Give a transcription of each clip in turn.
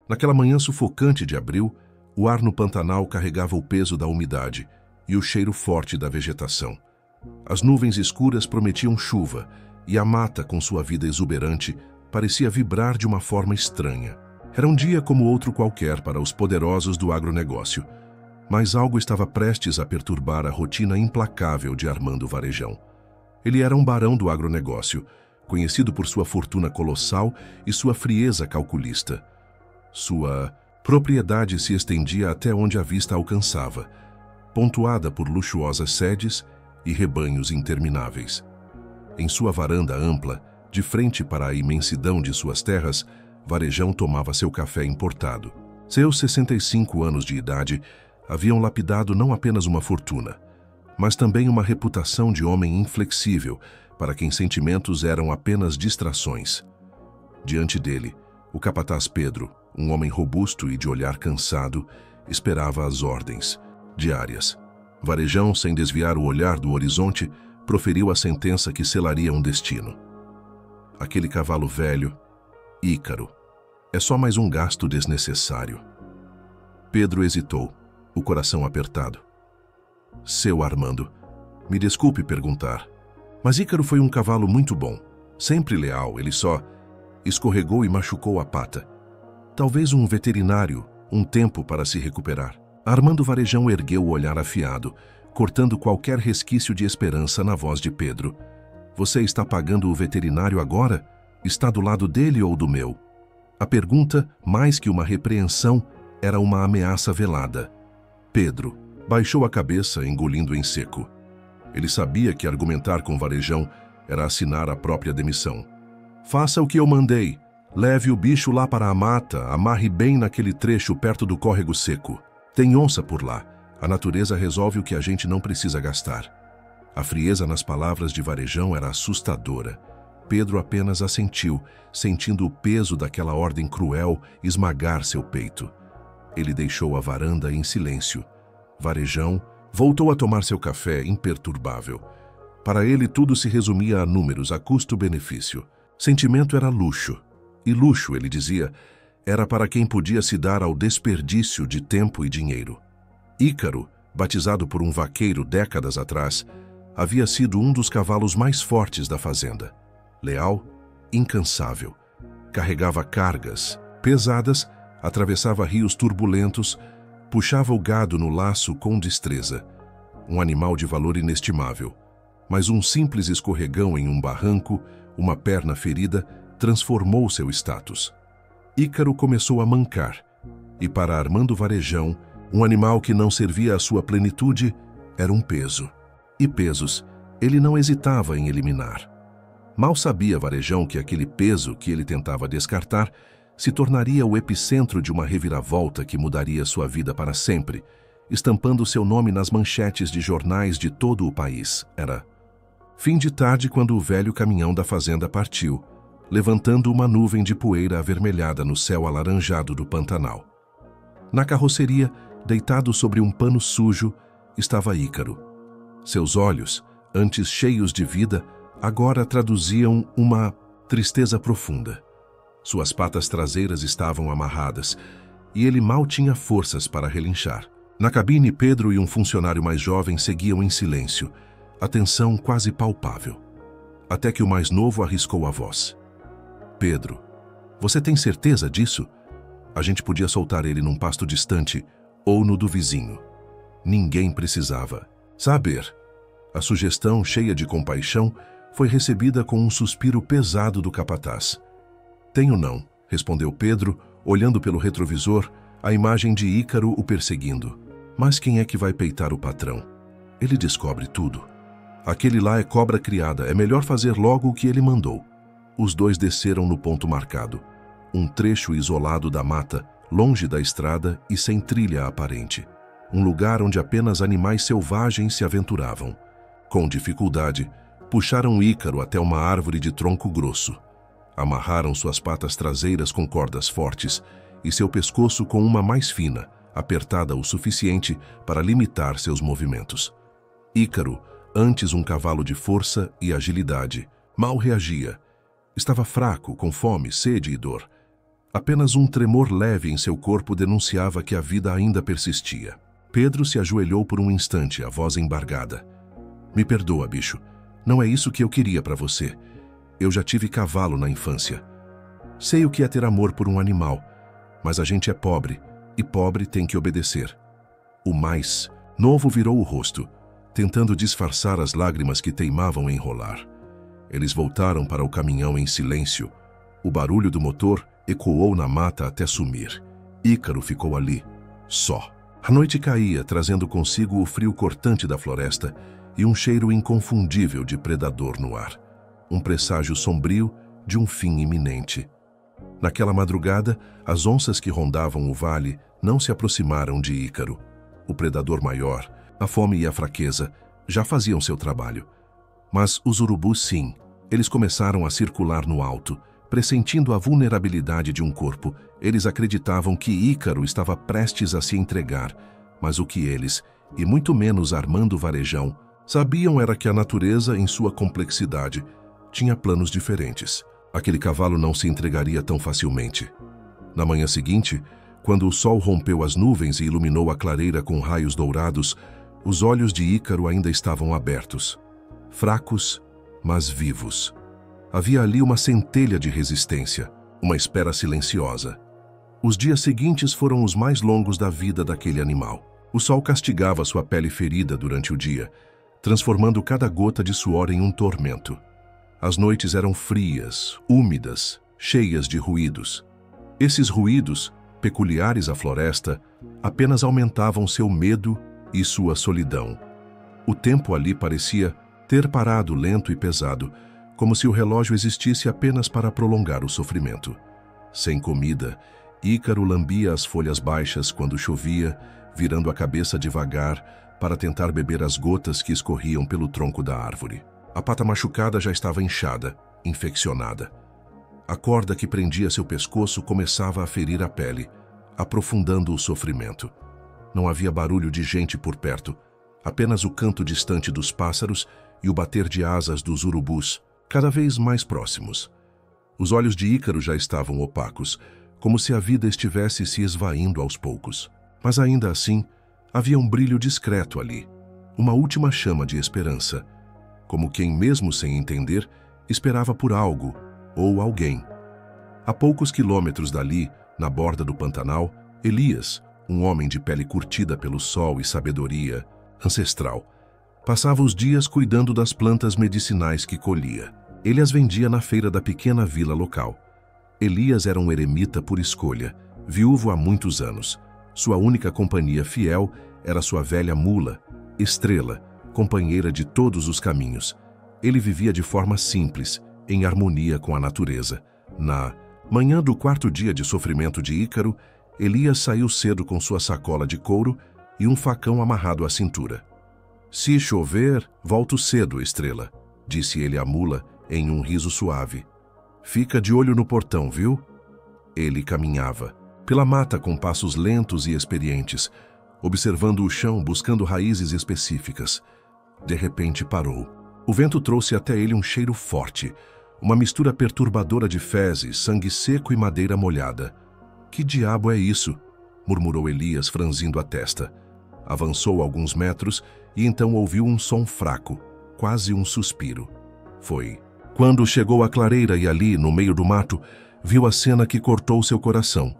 Naquela manhã sufocante de abril, o ar no Pantanal carregava o peso da umidade e o cheiro forte da vegetação. As nuvens escuras prometiam chuva e a mata, com sua vida exuberante, parecia vibrar de uma forma estranha. Era um dia como outro qualquer para os poderosos do agronegócio, mas algo estava prestes a perturbar a rotina implacável de Armando Varejão. Ele era um barão do agronegócio, conhecido por sua fortuna colossal e sua frieza calculista. Sua propriedade se estendia até onde a vista alcançava, pontuada por luxuosas sedes e rebanhos intermináveis. Em sua varanda ampla, de frente para a imensidão de suas terras, Varejão tomava seu café importado. Seus 65 anos de idade haviam lapidado não apenas uma fortuna, mas também uma reputação de homem inflexível, para quem sentimentos eram apenas distrações. Diante dele, o capataz Pedro, um homem robusto e de olhar cansado, esperava as ordens diárias. Varejão, sem desviar o olhar do horizonte, proferiu a sentença que selaria um destino. Aquele cavalo velho, Ícaro, é só mais um gasto desnecessário. Pedro hesitou, o coração apertado. Seu Armando, me desculpe perguntar, mas Ícaro foi um cavalo muito bom, sempre leal, ele só escorregou e machucou a pata. Talvez um veterinário, um tempo para se recuperar. Armando Varejão ergueu o olhar afiado, cortando qualquer resquício de esperança na voz de Pedro. Você está pagando o veterinário agora? Está do lado dele ou do meu? A pergunta, mais que uma repreensão, era uma ameaça velada. Pedro baixou a cabeça, engolindo em seco. Ele sabia que argumentar com Varejão era assinar a própria demissão. Faça o que eu mandei. Leve o bicho lá para a mata, amarre bem naquele trecho perto do córrego seco. Tem onça por lá. A natureza resolve o que a gente não precisa gastar. A frieza nas palavras de Varejão era assustadora. Pedro apenas assentiu, sentindo o peso daquela ordem cruel esmagar seu peito. Ele deixou a varanda em silêncio. Varejão voltou a tomar seu café imperturbável. Para ele tudo se resumia a números, a custo-benefício. Sentimento era luxo. E luxo, ele dizia, era para quem podia se dar ao desperdício de tempo e dinheiro. Ícaro, batizado por um vaqueiro décadas atrás, havia sido um dos cavalos mais fortes da fazenda. Leal, incansável. Carregava cargas pesadas, atravessava rios turbulentos, puxava o gado no laço com destreza. Um animal de valor inestimável. Mas um simples escorregão em um barranco, uma perna ferida, transformou seu status. Ícaro começou a mancar, e para Armando Varejão, um animal que não servia à sua plenitude era um peso. E pesos ele não hesitava em eliminar. Mal sabia Varejão que aquele peso que ele tentava descartar se tornaria o epicentro de uma reviravolta que mudaria sua vida para sempre, estampando seu nome nas manchetes de jornais de todo o país. Era fim de tarde quando o velho caminhão da fazenda partiu, levantando uma nuvem de poeira avermelhada no céu alaranjado do Pantanal. Na carroceria, deitado sobre um pano sujo, estava Ícaro. Seus olhos, antes cheios de vida, agora traduziam uma tristeza profunda. Suas patas traseiras estavam amarradas, e ele mal tinha forças para relinchar. Na cabine, Pedro e um funcionário mais jovem seguiam em silêncio, a tensão quase palpável. Até que o mais novo arriscou a voz. Pedro, você tem certeza disso? A gente podia soltar ele num pasto distante ou no do vizinho. Ninguém precisava saber. A sugestão, cheia de compaixão, foi recebida com um suspiro pesado do capataz. Tenho não, respondeu Pedro, olhando pelo retrovisor, a imagem de Ícaro o perseguindo. Mas quem é que vai peitar o patrão? Ele descobre tudo. Aquele lá é cobra criada, é melhor fazer logo o que ele mandou. Os dois desceram no ponto marcado, um trecho isolado da mata, longe da estrada e sem trilha aparente. Um lugar onde apenas animais selvagens se aventuravam. Com dificuldade, puxaram Ícaro até uma árvore de tronco grosso. Amarraram suas patas traseiras com cordas fortes e seu pescoço com uma mais fina, apertada o suficiente para limitar seus movimentos. Ícaro, antes um cavalo de força e agilidade, mal reagia. Estava fraco, com fome, sede e dor. Apenas um tremor leve em seu corpo denunciava que a vida ainda persistia. Pedro se ajoelhou por um instante, a voz embargada. Me perdoa, bicho. Não é isso que eu queria para você. Eu já tive cavalo na infância. Sei o que é ter amor por um animal, mas a gente é pobre, e pobre tem que obedecer. O mais novo virou o rosto, tentando disfarçar as lágrimas que teimavam em rolar. Eles voltaram para o caminhão em silêncio. O barulho do motor ecoou na mata até sumir. Ícaro ficou ali, só. A noite caía, trazendo consigo o frio cortante da floresta e um cheiro inconfundível de predador no ar. Um presságio sombrio de um fim iminente. Naquela madrugada, as onças que rondavam o vale não se aproximaram de Ícaro. O predador maior, a fome e a fraqueza, já faziam seu trabalho. Mas os urubus sim, eles começaram a circular no alto. Pressentindo a vulnerabilidade de um corpo, eles acreditavam que Ícaro estava prestes a se entregar, mas o que eles, e muito menos Armando Varejão, sabiam era que a natureza, em sua complexidade, tinha planos diferentes. Aquele cavalo não se entregaria tão facilmente. Na manhã seguinte, quando o sol rompeu as nuvens e iluminou a clareira com raios dourados, os olhos de Ícaro ainda estavam abertos. Fracos, mas vivos. Havia ali uma centelha de resistência, uma espera silenciosa. Os dias seguintes foram os mais longos da vida daquele animal. O sol castigava sua pele ferida durante o dia, transformando cada gota de suor em um tormento. As noites eram frias, úmidas, cheias de ruídos. Esses ruídos, peculiares à floresta, apenas aumentavam seu medo e sua solidão. O tempo ali parecia ter parado lento e pesado, como se o relógio existisse apenas para prolongar o sofrimento. Sem comida, Ícaro lambia as folhas baixas quando chovia, virando a cabeça devagar para tentar beber as gotas que escorriam pelo tronco da árvore. A pata machucada já estava inchada, infeccionada. A corda que prendia seu pescoço começava a ferir a pele, aprofundando o sofrimento. Não havia barulho de gente por perto, apenas o canto distante dos pássaros e o bater de asas dos urubus, cada vez mais próximos. Os olhos de Ícaro já estavam opacos, como se a vida estivesse se esvaindo aos poucos. Mas ainda assim, havia um brilho discreto ali, uma última chama de esperança, como quem, mesmo sem entender, esperava por algo ou alguém. A poucos quilômetros dali, na borda do Pantanal, Elias, um homem de pele curtida pelo sol e sabedoria ancestral, passava os dias cuidando das plantas medicinais que colhia. Ele as vendia na feira da pequena vila local. Elias era um eremita por escolha, viúvo há muitos anos. Sua única companhia fiel era sua velha mula, Estrela, companheira de todos os caminhos. Ele vivia de forma simples, em harmonia com a natureza. Na manhã do quarto dia de sofrimento de Ícaro, Elias saiu cedo com sua sacola de couro e um facão amarrado à cintura. Se chover, volto cedo, Estrela, disse ele à mula em um riso suave. Fica de olho no portão, viu? Ele caminhava pela mata com passos lentos e experientes, observando o chão, buscando raízes específicas. De repente parou. O vento trouxe até ele um cheiro forte, uma mistura perturbadora de fezes, sangue seco e madeira molhada. Que diabo é isso? Murmurou Elias, franzindo a testa. Avançou alguns metros e então ouviu um som fraco, quase um suspiro. Foi quando chegou à clareira e ali, no meio do mato, viu a cena que cortou seu coração.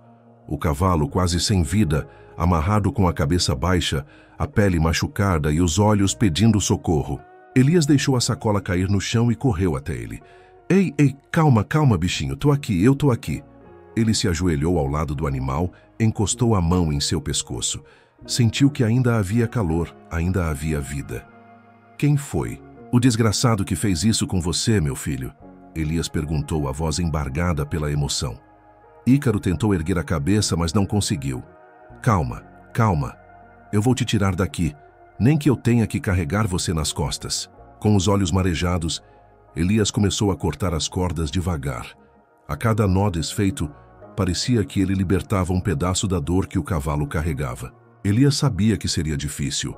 O cavalo, quase sem vida, amarrado com a cabeça baixa, a pele machucada e os olhos pedindo socorro. Elias deixou a sacola cair no chão e correu até ele. Ei, calma, bichinho, eu tô aqui. Ele se ajoelhou ao lado do animal, encostou a mão em seu pescoço. Sentiu que ainda havia calor, ainda havia vida. Quem foi? O desgraçado que fez isso com você, meu filho? Elias perguntou, a voz embargada pela emoção. Ícaro tentou erguer a cabeça, mas não conseguiu. Calma. Eu vou te tirar daqui, nem que eu tenha que carregar você nas costas. Com os olhos marejados, Elias começou a cortar as cordas devagar. A cada nó desfeito, parecia que ele libertava um pedaço da dor que o cavalo carregava. Elias sabia que seria difícil.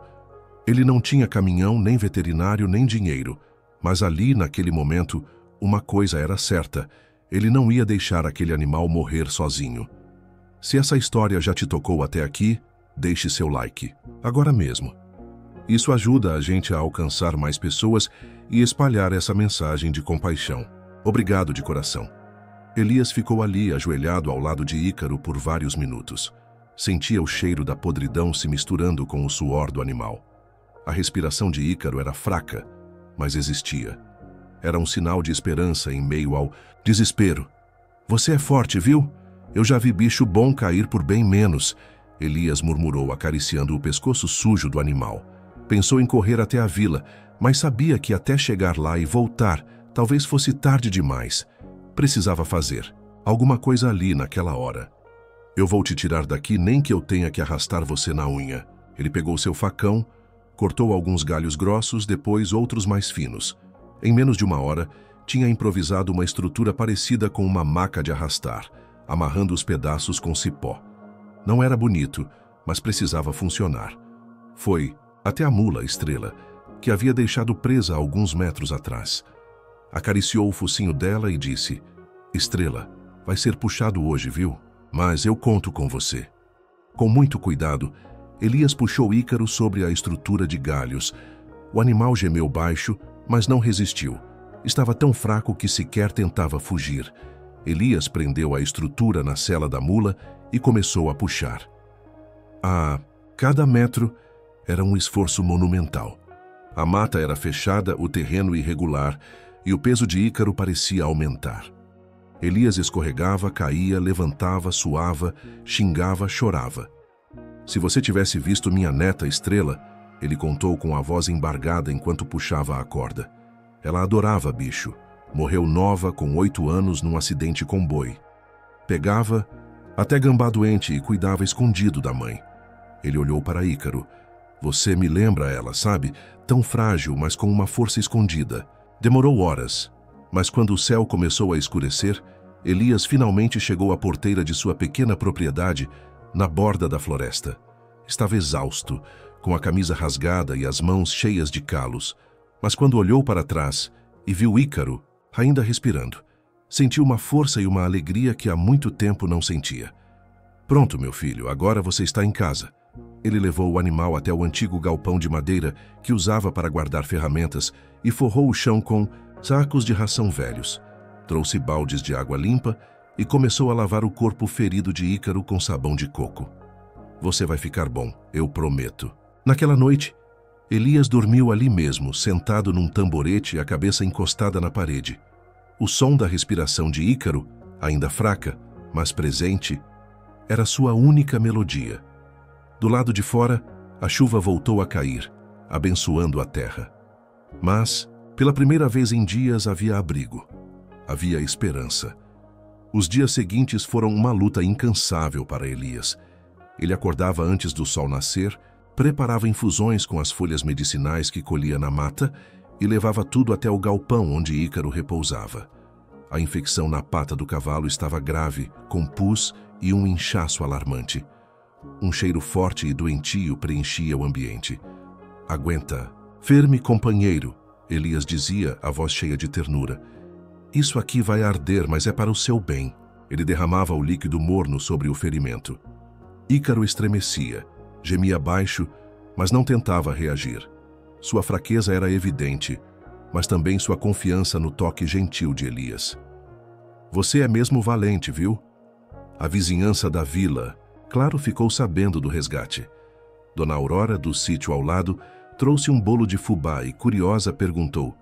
Ele não tinha caminhão, nem veterinário, nem dinheiro. Mas ali, naquele momento, uma coisa era certa. Ele não ia deixar aquele animal morrer sozinho. Se essa história já te tocou até aqui, deixe seu like, agora mesmo. Isso ajuda a gente a alcançar mais pessoas e espalhar essa mensagem de compaixão. Obrigado de coração. Elias ficou ali, ajoelhado ao lado de Ícaro por vários minutos. Sentia o cheiro da podridão se misturando com o suor do animal. A respiração de Ícaro era fraca, mas existia. Era um sinal de esperança em meio ao desespero. Você é forte, viu? Eu já vi bicho bom cair por bem menos, Elias murmurou, acariciando o pescoço sujo do animal. Pensou em correr até a vila, mas sabia que até chegar lá e voltar, talvez fosse tarde demais. Precisava fazer alguma coisa ali naquela hora. Eu vou te tirar daqui nem que eu tenha que arrastar você na unha. Ele pegou seu facão, cortou alguns galhos grossos, depois outros mais finos. Em menos de uma hora, tinha improvisado uma estrutura parecida com uma maca de arrastar, amarrando os pedaços com cipó. Não era bonito, mas precisava funcionar. Foi até a mula, Estrela, que havia deixado presa alguns metros atrás. Acariciou o focinho dela e disse: Estrela, vai ser puxado hoje, viu? Mas eu conto com você. Com muito cuidado, Elias puxou Ícaro sobre a estrutura de galhos. O animal gemeu baixo, mas não resistiu. Estava tão fraco que sequer tentava fugir. Elias prendeu a estrutura na sela da mula e começou a puxar. A cada metro era um esforço monumental. A mata era fechada, o terreno irregular, e o peso de Ícaro parecia aumentar. Elias escorregava, caía, levantava, suava, xingava, chorava. Se você tivesse visto minha neta Estrela, ele contou com a voz embargada enquanto puxava a corda. Ela adorava bicho. Morreu nova, com 8 anos, num acidente com boi. Pegava até gambá doente e cuidava escondido da mãe. Ele olhou para Ícaro. Você me lembra ela, sabe? Tão frágil, mas com uma força escondida. Demorou horas, mas quando o céu começou a escurecer, Elias finalmente chegou à porteira de sua pequena propriedade, na borda da floresta. Estava exausto, com a camisa rasgada e as mãos cheias de calos. Mas quando olhou para trás e viu Ícaro, ainda respirando, sentiu uma força e uma alegria que há muito tempo não sentia. Pronto, meu filho, agora você está em casa. Ele levou o animal até o antigo galpão de madeira que usava para guardar ferramentas e forrou o chão com sacos de ração velhos. Trouxe baldes de água limpa e começou a lavar o corpo ferido de Ícaro com sabão de coco. Você vai ficar bom, eu prometo. Naquela noite, Elias dormiu ali mesmo, sentado num tamborete, a cabeça encostada na parede. O som da respiração de Ícaro, ainda fraca, mas presente, era sua única melodia. Do lado de fora, a chuva voltou a cair, abençoando a terra. Mas, pela primeira vez em dias, havia abrigo. Havia esperança. Os dias seguintes foram uma luta incansável para Elias. Ele acordava antes do sol nascer, preparava infusões com as folhas medicinais que colhia na mata e levava tudo até o galpão onde Ícaro repousava. A infecção na pata do cavalo estava grave, com pus e um inchaço alarmante. Um cheiro forte e doentio preenchia o ambiente. Aguenta, firme, companheiro, Elias dizia, a voz cheia de ternura. Isso aqui vai arder, mas é para o seu bem. Ele derramava o líquido morno sobre o ferimento. Ícaro estremecia, gemia baixo, mas não tentava reagir. Sua fraqueza era evidente, mas também sua confiança no toque gentil de Elias. Você é mesmo valente, viu? A vizinhança da vila, claro, ficou sabendo do resgate. Dona Aurora, do sítio ao lado, trouxe um bolo de fubá e, curiosa, perguntou: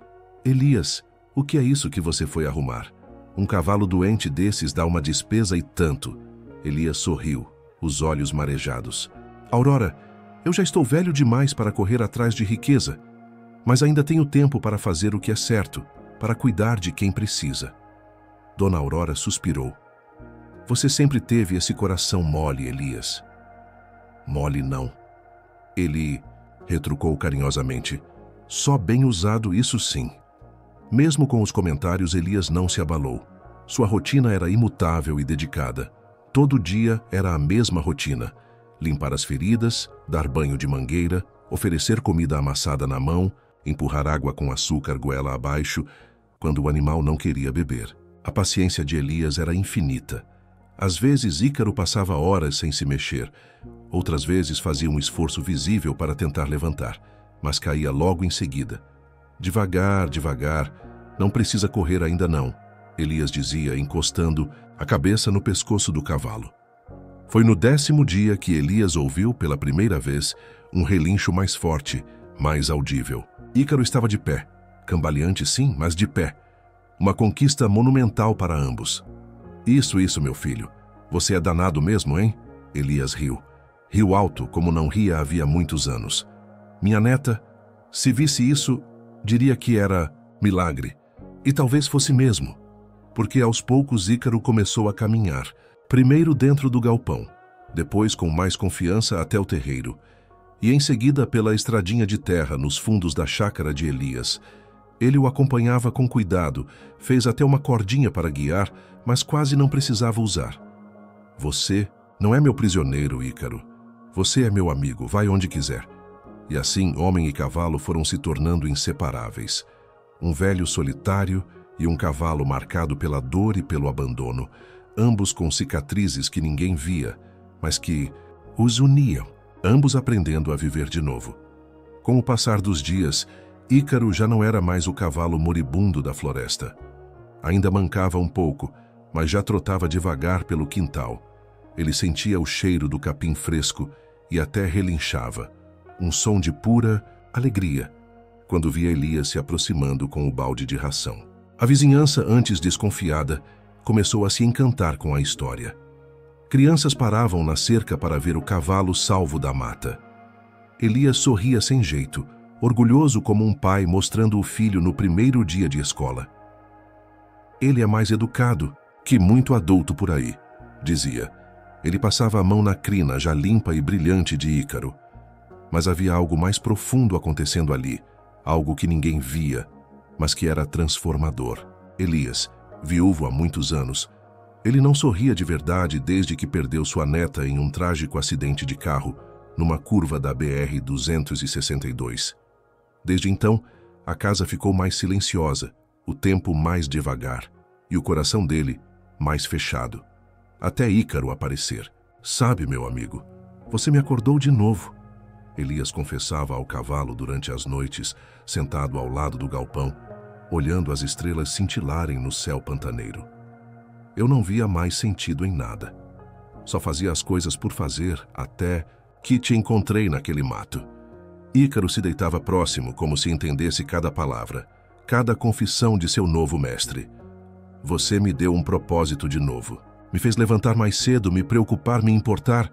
Elias, o que é isso que você foi arrumar? Um cavalo doente desses dá uma despesa e tanto. Elias sorriu, os olhos marejados. Aurora, eu já estou velho demais para correr atrás de riqueza, mas ainda tenho tempo para fazer o que é certo, para cuidar de quem precisa. Dona Aurora suspirou. Você sempre teve esse coração mole, Elias. Mole não. Ele retrucou carinhosamente. Só bem usado, isso sim. Mesmo com os comentários, Elias não se abalou. Sua rotina era imutável e dedicada. Todo dia era a mesma rotina. Limpar as feridas, dar banho de mangueira, oferecer comida amassada na mão, empurrar água com açúcar goela abaixo, quando o animal não queria beber. A paciência de Elias era infinita. Às vezes, Ícaro passava horas sem se mexer. Outras vezes fazia um esforço visível para tentar levantar, mas caía logo em seguida. Devagar, devagar, não precisa correr ainda não, Elias dizia, encostando a cabeça no pescoço do cavalo. Foi no 10º dia que Elias ouviu pela primeira vez um relincho mais forte, mais audível. Ícaro estava de pé, cambaleante sim, mas de pé. Uma conquista monumental para ambos. Isso, meu filho. Você é danado mesmo, hein? Elias riu. Riu alto, como não ria havia muitos anos. Minha neta, se visse isso, diria que era milagre. E talvez fosse mesmo. Porque aos poucos Ícaro começou a caminhar. Primeiro dentro do galpão, depois com mais confiança até o terreiro. E em seguida pela estradinha de terra nos fundos da chácara de Elias. Ele o acompanhava com cuidado, fez até uma cordinha para guiar, mas quase não precisava usar. Você não é meu prisioneiro, Ícaro. Você é meu amigo, vai onde quiser. E assim, homem e cavalo foram se tornando inseparáveis. Um velho solitário e um cavalo marcado pela dor e pelo abandono, ambos com cicatrizes que ninguém via, mas que os uniam, ambos aprendendo a viver de novo. Com o passar dos dias, Ícaro já não era mais o cavalo moribundo da floresta. Ainda mancava um pouco, mas já trotava devagar pelo quintal. Ele sentia o cheiro do capim fresco e até relinchava, um som de pura alegria, quando via Elias se aproximando com o balde de ração. A vizinhança, antes desconfiada, começou a se encantar com a história. Crianças paravam na cerca para ver o cavalo salvo da mata. Elias sorria sem jeito, orgulhoso como um pai mostrando o filho no primeiro dia de escola. Ele é mais educado que muito adulto por aí, dizia. Ele passava a mão na crina já limpa e brilhante de Ícaro. Mas havia algo mais profundo acontecendo ali, algo que ninguém via, mas que era transformador. Elias, viúvo há muitos anos, ele não sorria de verdade desde que perdeu sua neta em um trágico acidente de carro numa curva da BR-262. Desde então, a casa ficou mais silenciosa, o tempo mais devagar e o coração dele mais fechado. Até Ícaro aparecer. Sabe, meu amigo, você me acordou de novo. Elias confessava ao cavalo durante as noites, sentado ao lado do galpão, olhando as estrelas cintilarem no céu pantaneiro. Eu não via mais sentido em nada. Só fazia as coisas por fazer, até que te encontrei naquele mato. Ícaro se deitava próximo, como se entendesse cada palavra, cada confissão de seu novo mestre. Você me deu um propósito de novo. Me fez levantar mais cedo, me preocupar, me importar.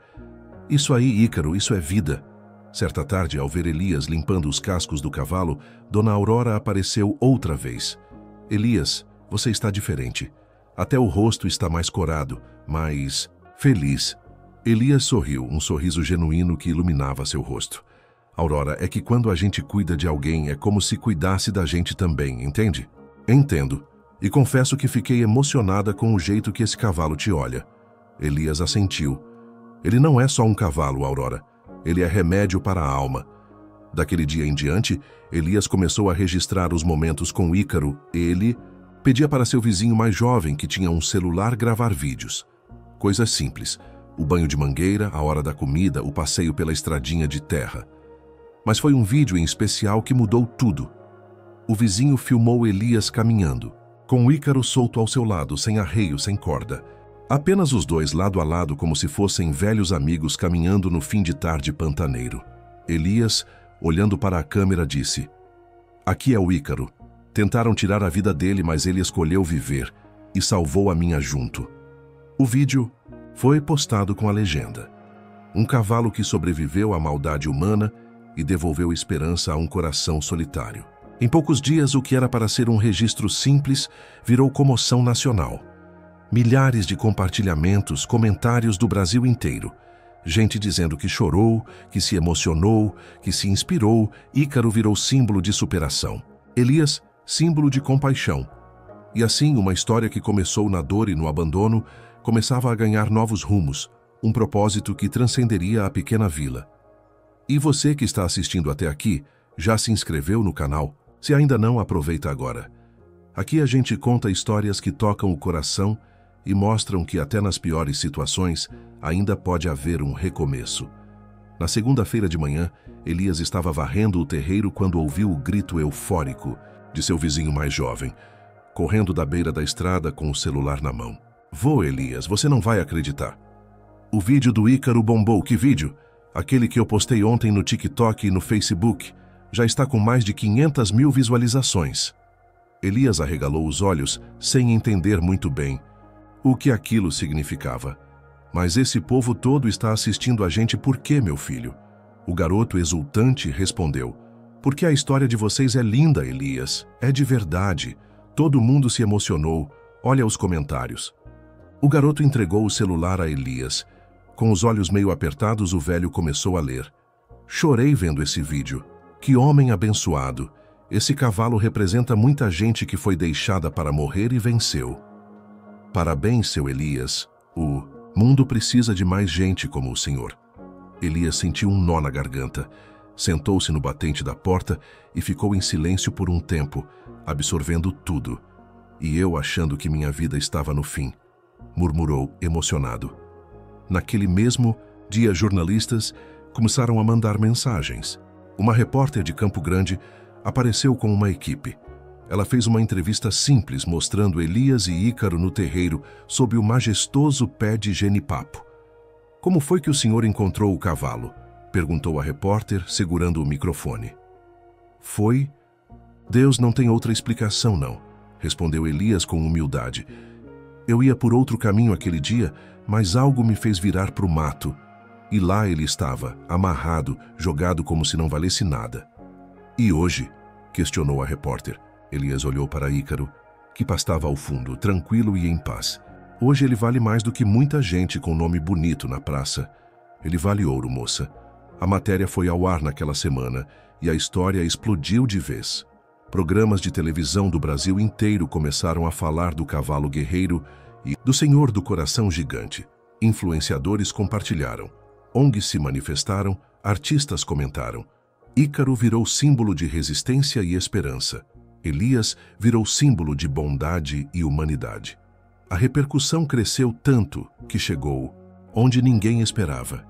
Isso aí, Ícaro, isso é vida. Certa tarde, ao ver Elias limpando os cascos do cavalo, Dona Aurora apareceu outra vez. Elias, você está diferente. Até o rosto está mais corado, mais feliz. Elias sorriu, um sorriso genuíno que iluminava seu rosto. Aurora, é que quando a gente cuida de alguém é como se cuidasse da gente também, entende? Entendo. E confesso que fiquei emocionada com o jeito que esse cavalo te olha. Elias assentiu. Ele não é só um cavalo, Aurora. Ele é remédio para a alma. Daquele dia em diante, Elias começou a registrar os momentos com Ícaro. Ele pedia para seu vizinho mais jovem, que tinha um celular, gravar vídeos. Coisas simples. O banho de mangueira, a hora da comida, o passeio pela estradinha de terra. Mas foi um vídeo em especial que mudou tudo. O vizinho filmou Elias caminhando, com Ícaro solto ao seu lado, sem arreio, sem corda. Apenas os dois lado a lado, como se fossem velhos amigos caminhando no fim de tarde pantaneiro. Elias, olhando para a câmera, disse: "Aqui é o Ícaro. Tentaram tirar a vida dele, mas ele escolheu viver e salvou a minha junto." O vídeo foi postado com a legenda: "Um cavalo que sobreviveu à maldade humana e devolveu esperança a um coração solitário." Em poucos dias, o que era para ser um registro simples virou comoção nacional. Milhares de compartilhamentos, comentários do Brasil inteiro. Gente dizendo que chorou, que se emocionou, que se inspirou. Ícaro virou símbolo de superação. Elias, símbolo de compaixão. E assim, uma história que começou na dor e no abandono, começava a ganhar novos rumos, um propósito que transcenderia a pequena vila. E você que está assistindo até aqui, já se inscreveu no canal? Se ainda não, aproveita agora. Aqui a gente conta histórias que tocam o coração e mostram que até nas piores situações ainda pode haver um recomeço. Na segunda-feira de manhã, Elias estava varrendo o terreiro quando ouviu o grito eufórico de seu vizinho mais jovem, correndo da beira da estrada com o celular na mão. Vô, Elias, você não vai acreditar. O vídeo do Ícaro bombou. Que vídeo? Aquele que eu postei ontem no TikTok e no Facebook. Já está com mais de 500 mil visualizações. Elias arregalou os olhos sem entender muito bem o que aquilo significava. Mas esse povo todo está assistindo a gente por quê, meu filho? O garoto exultante respondeu: porque a história de vocês é linda, Elias. É de verdade. Todo mundo se emocionou. Olha os comentários. O garoto entregou o celular a Elias. Com os olhos meio apertados, o velho começou a ler. Chorei vendo esse vídeo. Que homem abençoado. Esse cavalo representa muita gente que foi deixada para morrer e venceu. Parabéns, seu Elias. O mundo precisa de mais gente como o senhor. Elias sentiu um nó na garganta. Sentou-se no batente da porta e ficou em silêncio por um tempo, absorvendo tudo. E eu achando que minha vida estava no fim, murmurou emocionado. Naquele mesmo dia, jornalistas começaram a mandar mensagens. Uma repórter de Campo Grande apareceu com uma equipe. Ela fez uma entrevista simples mostrando Elias e Ícaro no terreiro sob o majestoso pé de genipapo. Como foi que o senhor encontrou o cavalo? Perguntou a repórter, segurando o microfone. Foi? Deus, não tem outra explicação, não, respondeu Elias com humildade. Eu ia por outro caminho aquele dia, mas algo me fez virar para o mato. E lá ele estava, amarrado, jogado como se não valesse nada. E hoje? Questionou a repórter. Elias olhou para Ícaro, que pastava ao fundo, tranquilo e em paz. Hoje ele vale mais do que muita gente com nome bonito na praça. Ele vale ouro, moça. A matéria foi ao ar naquela semana e a história explodiu de vez. Programas de televisão do Brasil inteiro começaram a falar do cavalo guerreiro e do Senhor do Coração Gigante. Influenciadores compartilharam. ONGs se manifestaram, artistas comentaram. Ícaro virou símbolo de resistência e esperança. Elias virou símbolo de bondade e humanidade. A repercussão cresceu tanto que chegou onde ninguém esperava.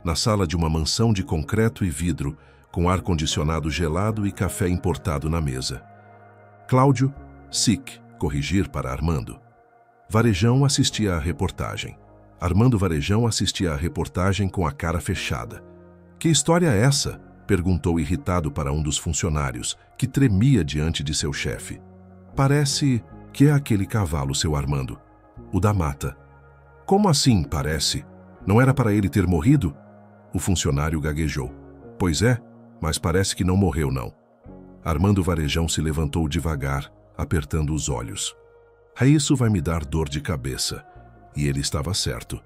Na sala de uma mansão de concreto e vidro, com ar-condicionado gelado e café importado na mesa. Cláudio, SIC, corrigir para Armando. Varejão assistia à reportagem. Armando Varejão assistia à reportagem com a cara fechada. Que história é essa? Perguntou irritado para um dos funcionários, que tremia diante de seu chefe. Parece que é aquele cavalo, seu Armando. O da mata. Como assim, parece? Não era para ele ter morrido? O funcionário gaguejou. Pois é, mas parece que não morreu, não. Armando Varejão se levantou devagar, apertando os olhos. Isso vai me dar dor de cabeça. E ele estava certo.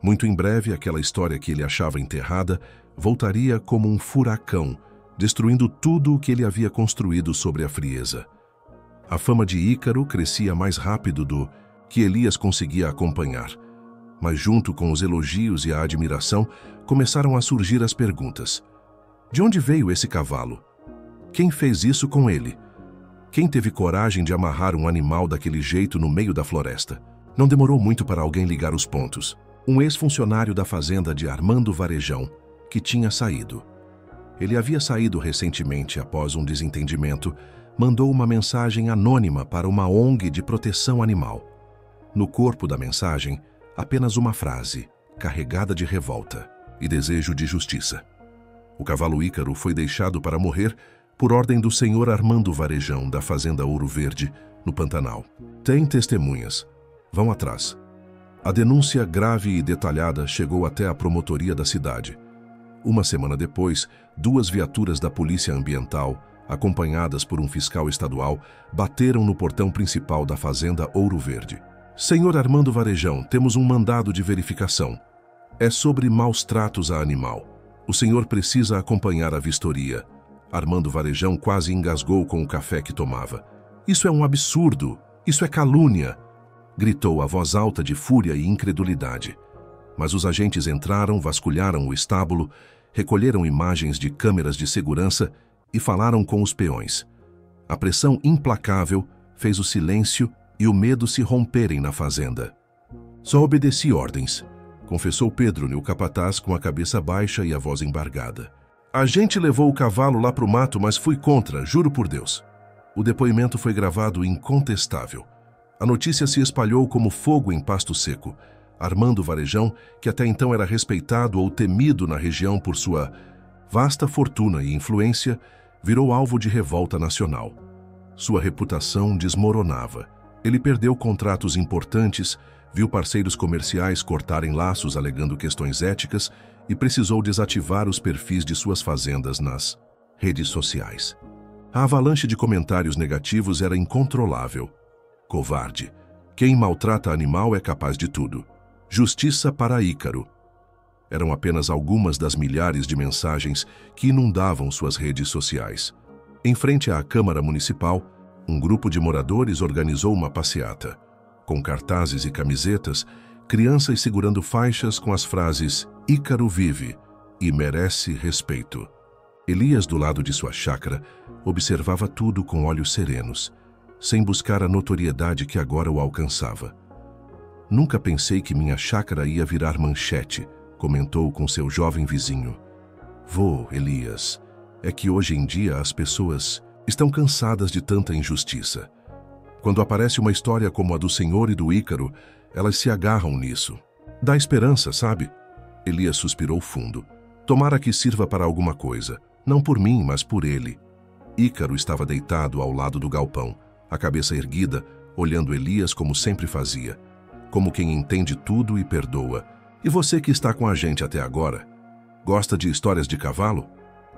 Muito em breve, aquela história que ele achava enterrada voltaria como um furacão, destruindo tudo o que ele havia construído sobre a frieza. A fama de Ícaro crescia mais rápido do que Elias conseguia acompanhar. Mas junto com os elogios e a admiração, começaram a surgir as perguntas. De onde veio esse cavalo? Quem fez isso com ele? Quem teve coragem de amarrar um animal daquele jeito no meio da floresta? Não demorou muito para alguém ligar os pontos. Um ex-funcionário da fazenda de Armando Varejão, que tinha saído. Ele havia saído recentemente após um desentendimento, mandou uma mensagem anônima para uma ONG de proteção animal. No corpo da mensagem, apenas uma frase, carregada de revolta e desejo de justiça. O cavalo Ícaro foi deixado para morrer por ordem do senhor Armando Varejão, da fazenda Ouro Verde, no Pantanal. Tem testemunhas. Vão atrás. A denúncia grave e detalhada chegou até a promotoria da cidade. Uma semana depois, 2 viaturas da Polícia Ambiental, acompanhadas por um fiscal estadual, bateram no portão principal da fazenda Ouro Verde. Senhor Armando Varejão, temos um mandado de verificação. É sobre maus tratos a animal. O senhor precisa acompanhar a vistoria. Armando Varejão quase engasgou com o café que tomava. Isso é um absurdo! Isso é calúnia! Gritou a voz alta de fúria e incredulidade. Mas os agentes entraram, vasculharam o estábulo, recolheram imagens de câmeras de segurança e falaram com os peões. A pressão implacável fez o silêncio e o medo se romperem na fazenda. Só obedeci ordens, confessou Pedro, o capataz, com a cabeça baixa e a voz embargada. A gente levou o cavalo lá pro mato, mas fui contra, juro por Deus. O depoimento foi gravado incontestável. A notícia se espalhou como fogo em pasto seco. Armando Varejão, que até então era respeitado ou temido na região por sua vasta fortuna e influência, virou alvo de revolta nacional. Sua reputação desmoronava. Ele perdeu contratos importantes, viu parceiros comerciais cortarem laços alegando questões éticas e precisou desativar os perfis de suas fazendas nas redes sociais. A avalanche de comentários negativos era incontrolável. Covarde. Quem maltrata animal é capaz de tudo. Justiça para Ícaro. Eram apenas algumas das milhares de mensagens que inundavam suas redes sociais. Em frente à Câmara Municipal, um grupo de moradores organizou uma passeata. Com cartazes e camisetas, crianças segurando faixas com as frases Ícaro vive e merece respeito. Elias, do lado de sua chácara, observava tudo com olhos serenos, sem buscar a notoriedade que agora o alcançava. Nunca pensei que minha chácara ia virar manchete, comentou com seu jovem vizinho. Vô, Elias, é que hoje em dia as pessoas estão cansadas de tanta injustiça. Quando aparece uma história como a do Senhor e do Ícaro, elas se agarram nisso. Dá esperança, sabe? Elias suspirou fundo. Tomara que sirva para alguma coisa, não por mim, mas por ele. Ícaro estava deitado ao lado do galpão, a cabeça erguida, olhando Elias como sempre fazia, como quem entende tudo e perdoa. E você que está com a gente até agora, gosta de histórias de cavalo?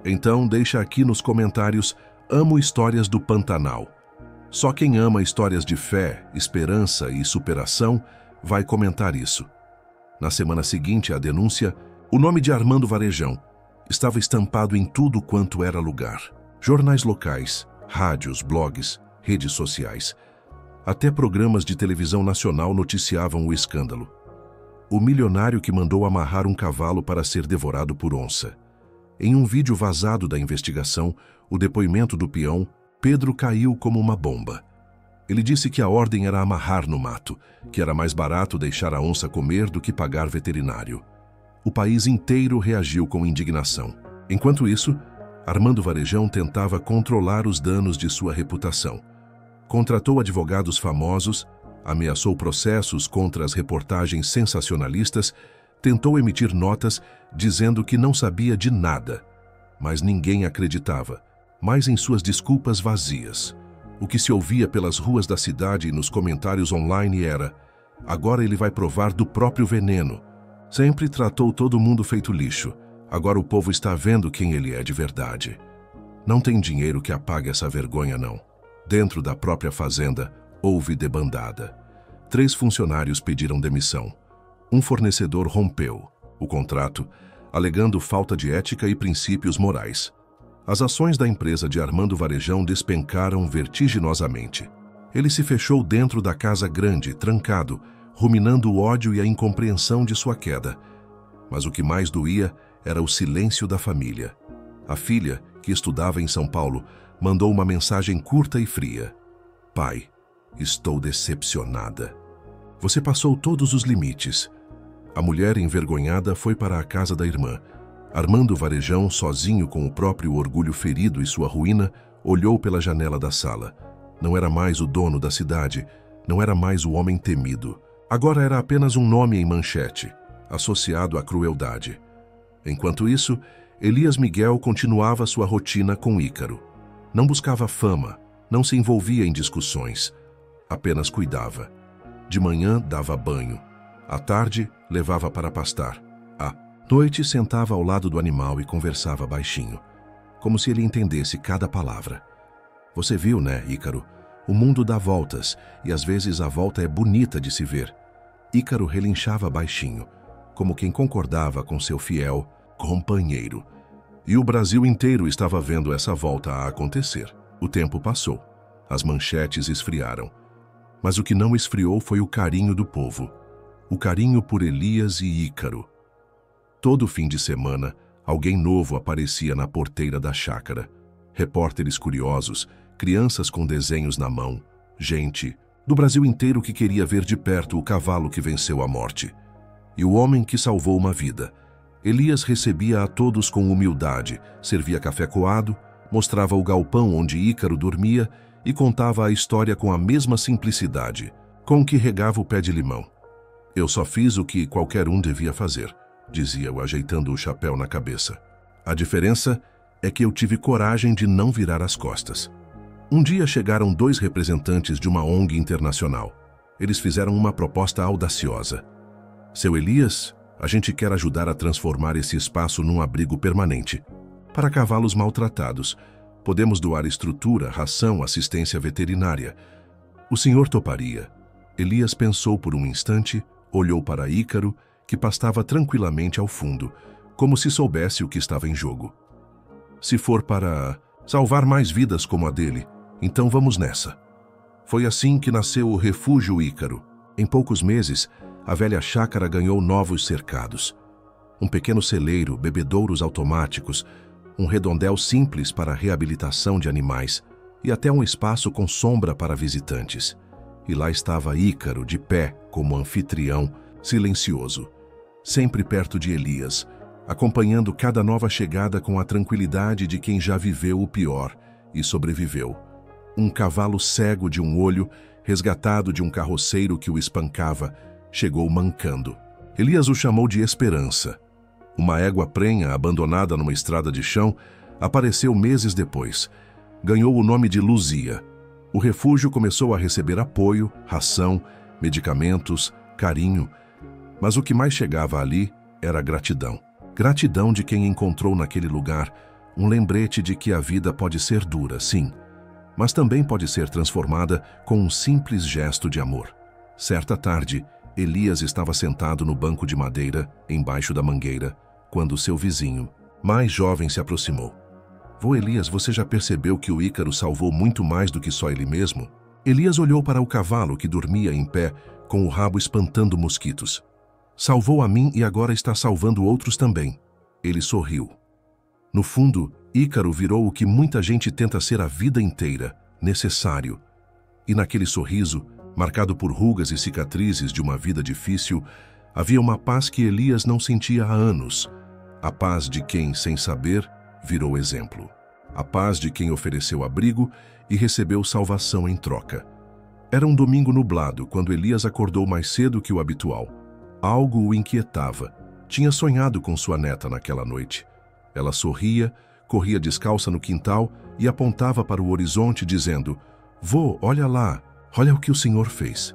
Então deixa aqui nos comentários Amo histórias do Pantanal. Só quem ama histórias de fé, esperança e superação vai comentar isso. Na semana seguinte à denúncia, o nome de Armando Varejão estava estampado em tudo quanto era lugar. Jornais locais, rádios, blogs, redes sociais. Até programas de televisão nacional noticiavam o escândalo. O milionário que mandou amarrar um cavalo para ser devorado por onça. Em um vídeo vazado da investigação, o depoimento do peão, Pedro caiu como uma bomba. Ele disse que a ordem era amarrar no mato, que era mais barato deixar a onça comer do que pagar veterinário. O país inteiro reagiu com indignação. Enquanto isso, Armando Varejão tentava controlar os danos de sua reputação. Contratou advogados famosos, ameaçou processos contra as reportagens sensacionalistas, tentou emitir notas dizendo que não sabia de nada. Mas ninguém acreditava, mais em suas desculpas vazias. O que se ouvia pelas ruas da cidade e nos comentários online era: agora ele vai provar do próprio veneno. Sempre tratou todo mundo feito lixo. Agora o povo está vendo quem ele é de verdade. Não tem dinheiro que apague essa vergonha, não. Dentro da própria fazenda, houve debandada. 3 funcionários pediram demissão. Um fornecedor rompeu o contrato, alegando falta de ética e princípios morais. As ações da empresa de Armando Varejão despencaram vertiginosamente. Ele se fechou dentro da casa grande, trancado, ruminando o ódio e a incompreensão de sua queda. Mas o que mais doía era o silêncio da família. A filha, que estudava em São Paulo, mandou uma mensagem curta e fria. Pai, estou decepcionada. Você passou todos os limites. A mulher envergonhada foi para a casa da irmã. Armando Varejão, sozinho com o próprio orgulho ferido e sua ruína, olhou pela janela da sala. Não era mais o dono da cidade, não era mais o homem temido. Agora era apenas um nome em manchete, associado à crueldade. Enquanto isso, Elias Miguel continuava sua rotina com Ícaro. Não buscava fama, não se envolvia em discussões, apenas cuidava. De manhã dava banho, à tarde levava para pastar. À noite sentava ao lado do animal e conversava baixinho, como se ele entendesse cada palavra. Você viu, né, Ícaro? O mundo dá voltas e às vezes a volta é bonita de se ver. Ícaro relinchava baixinho, como quem concordava com seu fiel companheiro. E o Brasil inteiro estava vendo essa volta a acontecer. O tempo passou. As manchetes esfriaram. Mas o que não esfriou foi o carinho do povo. O carinho por Elias e Ícaro. Todo fim de semana, alguém novo aparecia na porteira da chácara. Repórteres curiosos, crianças com desenhos na mão, gente, do Brasil inteiro que queria ver de perto o cavalo que venceu a morte. E o homem que salvou uma vida. Elias recebia a todos com humildade, servia café coado, mostrava o galpão onde Ícaro dormia e contava a história com a mesma simplicidade, com que regava o pé de limão. Eu só fiz o que qualquer um devia fazer, dizia-o ajeitando o chapéu na cabeça. A diferença é que eu tive coragem de não virar as costas. Um dia chegaram 2 representantes de uma ONG internacional. Eles fizeram uma proposta audaciosa. Seu Elias, a gente quer ajudar a transformar esse espaço num abrigo permanente. Para cavalos maltratados, podemos doar estrutura, ração, assistência veterinária. O senhor toparia? Elias pensou por um instante, olhou para Ícaro, que pastava tranquilamente ao fundo, como se soubesse o que estava em jogo. Se for para salvar mais vidas como a dele, então vamos nessa. Foi assim que nasceu o Refúgio Ícaro. Em poucos meses, a velha chácara ganhou novos cercados. Um pequeno celeiro, bebedouros automáticos, um redondel simples para a reabilitação de animais e até um espaço com sombra para visitantes. E lá estava Ícaro, de pé, como anfitrião, silencioso, sempre perto de Elias, acompanhando cada nova chegada com a tranquilidade de quem já viveu o pior e sobreviveu. Um cavalo cego de um olho, resgatado de um carroceiro que o espancava, chegou mancando. Elias o chamou de Esperança. Uma égua prenha, abandonada numa estrada de chão, apareceu meses depois. Ganhou o nome de Luzia. O refúgio começou a receber apoio, ração, medicamentos, carinho. Mas o que mais chegava ali era gratidão. Gratidão de quem encontrou naquele lugar um lembrete de que a vida pode ser dura, sim, mas também pode ser transformada com um simples gesto de amor. Certa tarde, Elias estava sentado no banco de madeira, embaixo da mangueira, quando seu vizinho, mais jovem, se aproximou. Vô Elias, você já percebeu que o Ícaro salvou muito mais do que só ele mesmo? Elias olhou para o cavalo que dormia em pé, com o rabo espantando mosquitos. Salvou a mim e agora está salvando outros também. Ele sorriu. No fundo, Ícaro virou o que muita gente tenta ser a vida inteira, necessário. E naquele sorriso, marcado por rugas e cicatrizes de uma vida difícil, havia uma paz que Elias não sentia há anos. A paz de quem, sem saber, virou exemplo. A paz de quem ofereceu abrigo e recebeu salvação em troca. Era um domingo nublado quando Elias acordou mais cedo que o habitual. Algo o inquietava. Tinha sonhado com sua neta naquela noite. Ela sorria, corria descalça no quintal e apontava para o horizonte dizendo: "Vô, olha lá, olha o que o senhor fez."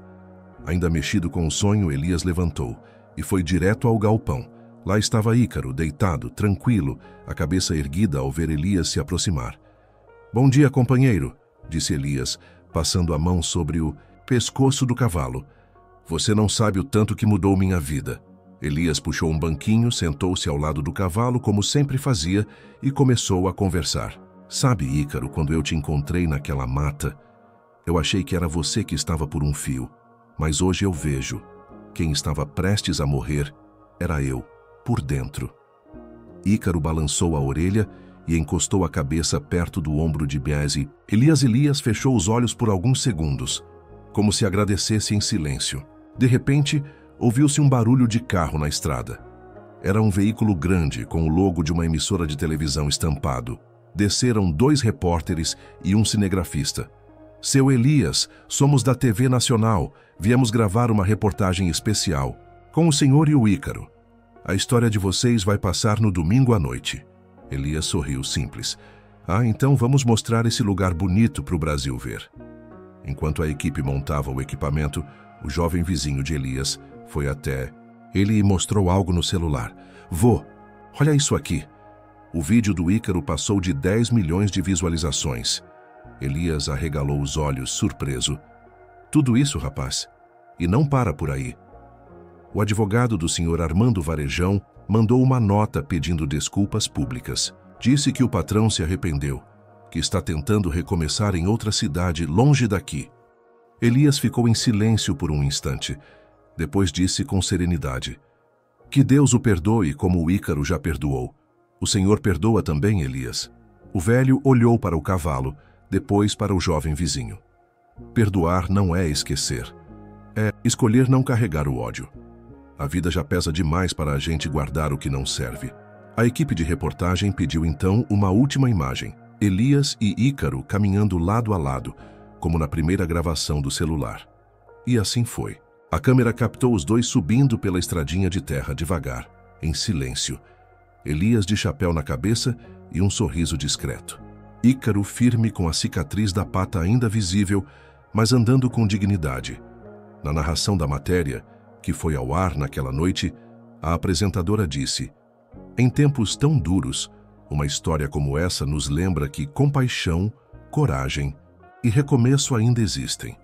Ainda mexido com o sonho, Elias levantou e foi direto ao galpão. Lá estava Ícaro, deitado, tranquilo, a cabeça erguida ao ver Elias se aproximar. "Bom dia, companheiro", disse Elias, passando a mão sobre o pescoço do cavalo. "Você não sabe o tanto que mudou minha vida." Elias puxou um banquinho, sentou-se ao lado do cavalo, como sempre fazia, e começou a conversar. "Sabe, Ícaro, quando eu te encontrei naquela mata, eu achei que era você que estava por um fio. Mas hoje eu vejo. Quem estava prestes a morrer era eu, por dentro." Ícaro balançou a orelha e encostou a cabeça perto do ombro de Biese. Elias fechou os olhos por alguns segundos, como se agradecesse em silêncio. De repente, ouviu-se um barulho de carro na estrada. Era um veículo grande, com o logo de uma emissora de televisão estampado. Desceram 2 repórteres e um cinegrafista. "Seu Elias, somos da TV Nacional. Viemos gravar uma reportagem especial. Com o senhor e o Ícaro. A história de vocês vai passar no domingo à noite." Elias sorriu simples. "Ah, então vamos mostrar esse lugar bonito para o Brasil ver." Enquanto a equipe montava o equipamento, o jovem vizinho de Elias foi até ele e mostrou algo no celular. "Vô, olha isso aqui." O vídeo do Ícaro passou de 10 milhões de visualizações. Elias arregalou os olhos, surpreso. "Tudo isso, rapaz? E não para por aí." O advogado do senhor Armando Varejão mandou uma nota pedindo desculpas públicas. Disse que o patrão se arrependeu, que está tentando recomeçar em outra cidade, longe daqui. Elias ficou em silêncio por um instante. Depois disse com serenidade: "Que Deus o perdoe como o Ícaro já perdoou. O senhor perdoa também, Elias?" O velho olhou para o cavalo, depois para o jovem vizinho. Perdoar não é esquecer. É escolher não carregar o ódio. A vida já pesa demais para a gente guardar o que não serve. A equipe de reportagem pediu então uma última imagem. Elias e Ícaro caminhando lado a lado, como na primeira gravação do celular. E assim foi. A câmera captou os dois subindo pela estradinha de terra devagar, em silêncio. Elias de chapéu na cabeça e um sorriso discreto. Ícaro firme com a cicatriz da pata ainda visível, mas andando com dignidade. Na narração da matéria, que foi ao ar naquela noite, a apresentadora disse: "Em tempos tão duros, uma história como essa nos lembra que compaixão, coragem e recomeço ainda existem.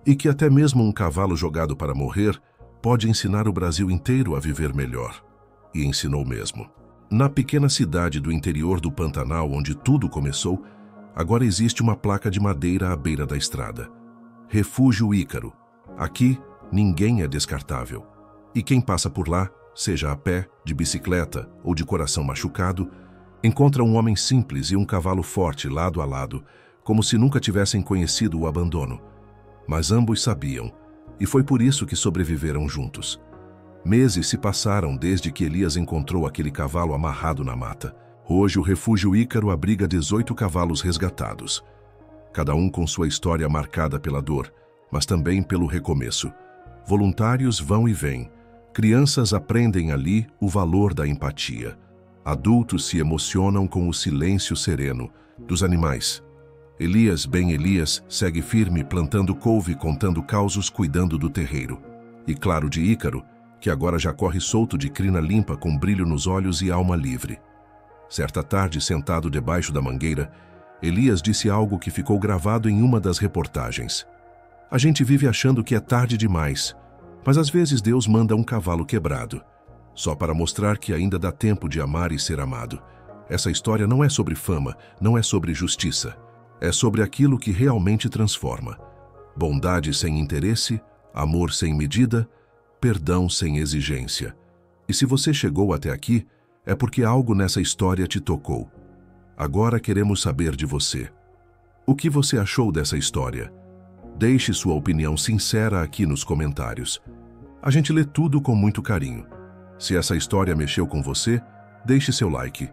E que até mesmo um cavalo jogado para morrer pode ensinar o Brasil inteiro a viver melhor." E ensinou mesmo. Na pequena cidade do interior do Pantanal, onde tudo começou, agora existe uma placa de madeira à beira da estrada. Refúgio Ícaro. Aqui, ninguém é descartável. E quem passa por lá, seja a pé, de bicicleta ou de coração machucado, encontra um homem simples e um cavalo forte lado a lado, como se nunca tivessem conhecido o abandono. Mas ambos sabiam, e foi por isso que sobreviveram juntos. Meses se passaram desde que Elias encontrou aquele cavalo amarrado na mata. Hoje o Refúgio Ícaro abriga 18 cavalos resgatados. Cada um com sua história marcada pela dor, mas também pelo recomeço. Voluntários vão e vêm. Crianças aprendem ali o valor da empatia. Adultos se emocionam com o silêncio sereno dos animais. Elias, bem Elias, segue firme plantando couve, contando causos, cuidando do terreiro. E claro de Ícaro, que agora já corre solto de crina limpa com brilho nos olhos e alma livre. Certa tarde, sentado debaixo da mangueira, Elias disse algo que ficou gravado em uma das reportagens. A gente vive achando que é tarde demais, mas às vezes Deus manda um cavalo quebrado, só para mostrar que ainda dá tempo de amar e ser amado. Essa história não é sobre fama, não é sobre justiça. É sobre aquilo que realmente transforma. Bondade sem interesse, amor sem medida, perdão sem exigência. E se você chegou até aqui, é porque algo nessa história te tocou. Agora queremos saber de você. O que você achou dessa história? Deixe sua opinião sincera aqui nos comentários. A gente lê tudo com muito carinho. Se essa história mexeu com você, deixe seu like.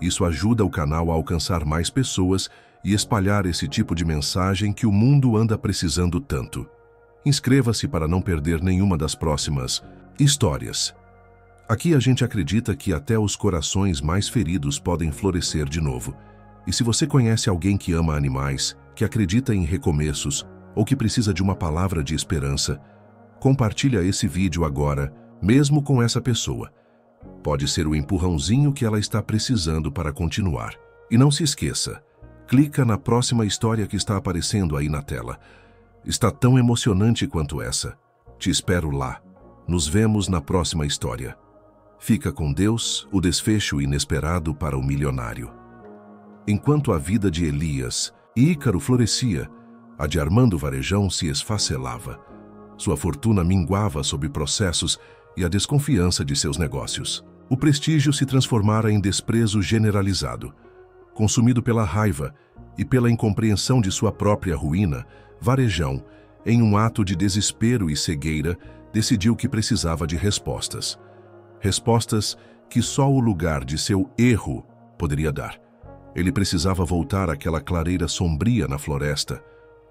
Isso ajuda o canal a alcançar mais pessoas e espalhar esse tipo de mensagem que o mundo anda precisando tanto. Inscreva-se para não perder nenhuma das próximas histórias. Aqui a gente acredita que até os corações mais feridos podem florescer de novo. E se você conhece alguém que ama animais, que acredita em recomeços ou que precisa de uma palavra de esperança, compartilha esse vídeo agora, mesmo com essa pessoa. Pode ser o empurrãozinho que ela está precisando para continuar. E não se esqueça, clica na próxima história que está aparecendo aí na tela. Está tão emocionante quanto essa. Te espero lá. Nos vemos na próxima história. Fica com Deus, o desfecho inesperado para o milionário. Enquanto a vida de Elias e Ícaro florescia, a de Armando Varejão se esfacelava. Sua fortuna minguava sob processos e a desconfiança de seus negócios. O prestígio se transformara em desprezo generalizado. Consumido pela raiva e pela incompreensão de sua própria ruína, Varejão, em um ato de desespero e cegueira, decidiu que precisava de respostas. Respostas que só o lugar de seu erro poderia dar. Ele precisava voltar àquela clareira sombria na floresta,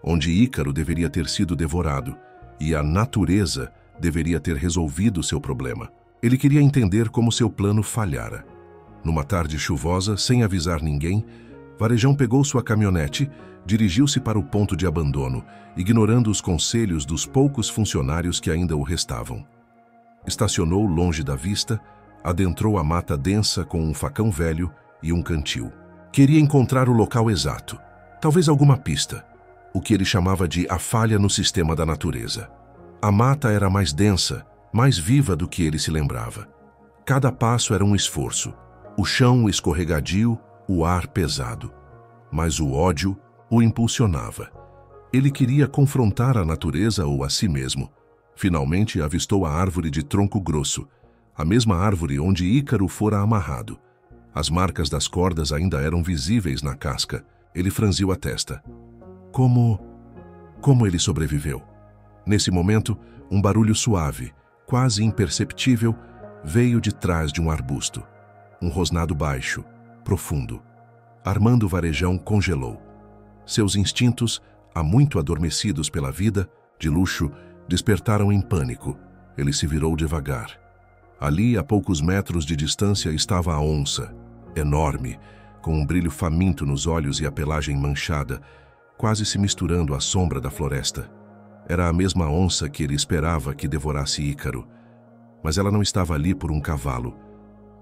onde Ícaro deveria ter sido devorado e a natureza deveria ter resolvido seu problema. Ele queria entender como seu plano falhara. Numa tarde chuvosa, sem avisar ninguém, Varejão pegou sua caminhonete, dirigiu-se para o ponto de abandono, ignorando os conselhos dos poucos funcionários que ainda o restavam. Estacionou longe da vista, adentrou a mata densa com um facão velho e um cantil. Queria encontrar o local exato, talvez alguma pista, o que ele chamava de a falha no sistema da natureza. A mata era mais densa, mais viva do que ele se lembrava. Cada passo era um esforço, o chão escorregadio, o ar pesado. Mas o ódio o impulsionava. Ele queria confrontar a natureza ou a si mesmo. Finalmente avistou a árvore de tronco grosso, a mesma árvore onde Ícaro fora amarrado. As marcas das cordas ainda eram visíveis na casca. Ele franziu a testa. Como ele sobreviveu? Nesse momento, um barulho suave, quase imperceptível, veio de trás de um arbusto. Um rosnado baixo, profundo. Armando Varejão congelou. Seus instintos, há muito adormecidos pela vida, de luxo, despertaram em pânico. Ele se virou devagar. Ali, a poucos metros de distância, estava a onça, enorme, com um brilho faminto nos olhos e a pelagem manchada, quase se misturando à sombra da floresta. Era a mesma onça que ele esperava que devorasse Ícaro. Mas ela não estava ali por um cavalo.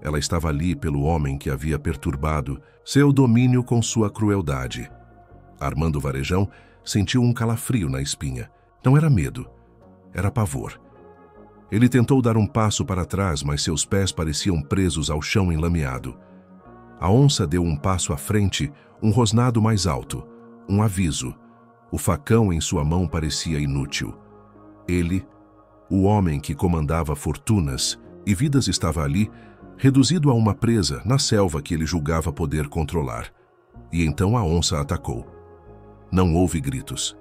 Ela estava ali pelo homem que havia perturbado seu domínio com sua crueldade. Armando Varejão sentiu um calafrio na espinha. Não era medo, era pavor. Ele tentou dar um passo para trás, mas seus pés pareciam presos ao chão enlameado. A onça deu um passo à frente, um rosnado mais alto, um aviso. O facão em sua mão parecia inútil. Ele, o homem que comandava fortunas e vidas, estava ali, reduzido a uma presa na selva que ele julgava poder controlar. E então a onça atacou. Não houve gritos.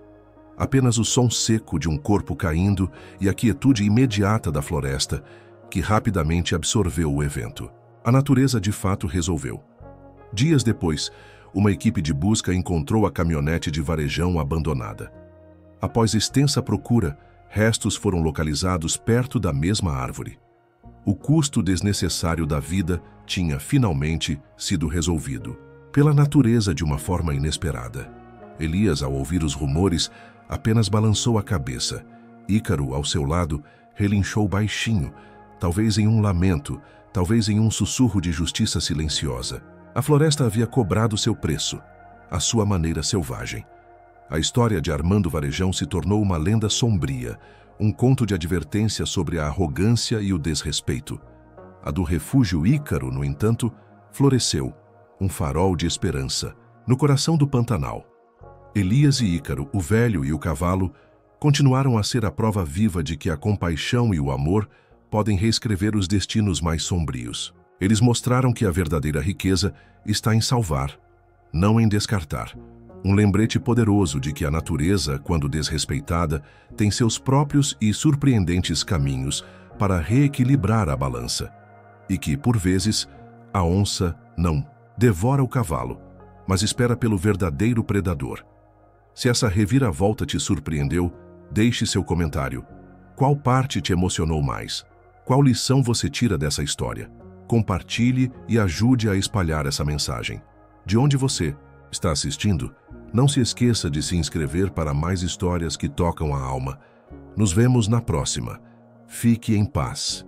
Apenas o som seco de um corpo caindo e a quietude imediata da floresta, que rapidamente absorveu o evento. A natureza de fato resolveu. Dias depois, uma equipe de busca encontrou a caminhonete de Varejão abandonada. Após extensa procura, restos foram localizados perto da mesma árvore. O custo desnecessário da vida tinha finalmente sido resolvido, pela natureza, de uma forma inesperada. Elias, ao ouvir os rumores, apenas balançou a cabeça. Ícaro, ao seu lado, relinchou baixinho, talvez em um lamento, talvez em um sussurro de justiça silenciosa. A floresta havia cobrado seu preço, à sua maneira selvagem. A história de Armando Varejão se tornou uma lenda sombria, um conto de advertência sobre a arrogância e o desrespeito. A do refúgio Ícaro, no entanto, floresceu, um farol de esperança, no coração do Pantanal. Elias e Ícaro, o velho e o cavalo, continuaram a ser a prova viva de que a compaixão e o amor podem reescrever os destinos mais sombrios. Eles mostraram que a verdadeira riqueza está em salvar, não em descartar. Um lembrete poderoso de que a natureza, quando desrespeitada, tem seus próprios e surpreendentes caminhos para reequilibrar a balança. E que, por vezes, a onça não devora o cavalo, mas espera pelo verdadeiro predador. Se essa reviravolta te surpreendeu, deixe seu comentário. Qual parte te emocionou mais? Qual lição você tira dessa história? Compartilhe e ajude a espalhar essa mensagem. De onde você está assistindo, não se esqueça de se inscrever para mais histórias que tocam a alma. Nos vemos na próxima. Fique em paz.